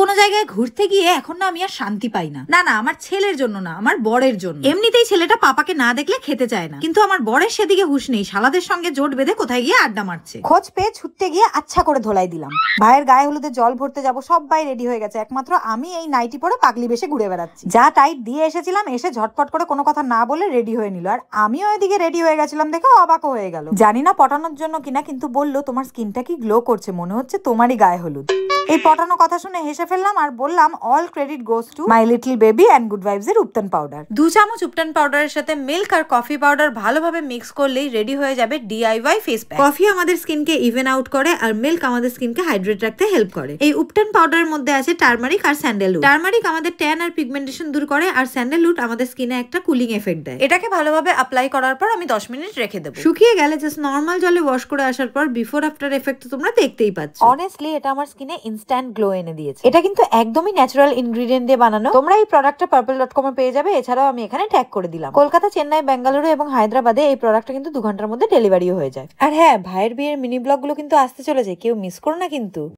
কোনো জায়গায় ঘুরতে গিয়ে এখন না আমি আর শান্তি পাই না। না না, আমার ছেলের জন্য না, আমার বরের জন্য। এমনিতেই ছেলেটা পাপাকে না দেখলে খেতে চায় না, কিন্তু আমার বরের সেদিকে হুঁশ নেই, শালাদের সঙ্গে জোট বেঁধে কোথায় গিয়ে আড্ডা মারছে। খোঁজ পেয়ে ছুটতে গিয়ে আচ্ছা করে ধোলাই দিলাম। ভাইয়ের গায়ে হলুদে জল ভরতে যাবো, সবাই রেডি হয়ে গেছে, একমাত্র আমি এই নাইটি পরে পাগলি বেশে ঘুরে বেড়াচ্ছি। যা টাইট দিয়ে এসেছিলাম, এসে ঝটপট করে কোনো কথা না বলে রেডি হয়ে নিল, আর আমিও এদিকে রেডি হয়ে গেছিলাম দেখে অবাক হয়ে গেল। জানি না পটানোর জন্য কিনা, কিন্তু বললো তোমার স্কিনটা কি গ্লো করছে, মনে হচ্ছে তোমারই গায়ে হলুদ। এই পটানো কথা শুনে হেসে ফেললাম আর বললাম all credit goes to my little baby and good vibes এর উপটান পাউডার। 2 চামচ উপটান পাউডারের সাথে মিল্ক আর কফি পাউডার ভালোভাবে মিক্স করলেই রেডি হয়ে যাবে ডিআইওয়াই ফেস প্যাক। কফি আমাদের স্কিনকে ইভেন আউট করে আর মিল্ক আমাদের স্কিনকে হাইড্রেট রাখতে হেল্প করে। এই উপটান পাউডারের মধ্যে আছে টারমারিক আর স্যান্ডেলউড। টারমারিক আমাদের ট্যান আর পিগমেন্টেশন দূর করে, আর স্যান্ডেলউড আমাদের স্কিনে একটা কুলিং এফেক্ট দেয়। এটাকে ভালোভাবে অ্যাপ্লাই করার পর আমি 10 মিনিট রেখে দেব। শুকিয়ে গেলে জাস্ট নরমাল জলে ওয়াশ করে আসার পর বিফোর আফটার এফেক্ট তোমরা দেখতেই পাচ্ছ। অনেস্টলি এটা আমার স্কিনে ইনস্ট্যান্ট গ্লো এনে দিয়েছে। এটা কিন্তু একদমই ন্যাচারাল ইনগ্রেডিয়েন্ট দিয়ে বানানো। তোমরা এই প্রোডাক্টটা purple.com এ পেয়ে যাবে, এছাড়াও আমি এখানে ট্যাগ করে দিলাম। কলকাতা, চেন্নাই, বেঙ্গালুরু এবং হায়দ্রাবাদে এই প্রোডাক্টটা কিন্তু 2 ঘন্টার মধ্যে ডেলিভারিও হয়ে যায়। আর হ্যাঁ, ভাইয়ের বিয়ের মিনি ব্লগ গুলো কিন্তু আসতে চলেছে, কেউ মিস করো না কিন্তু।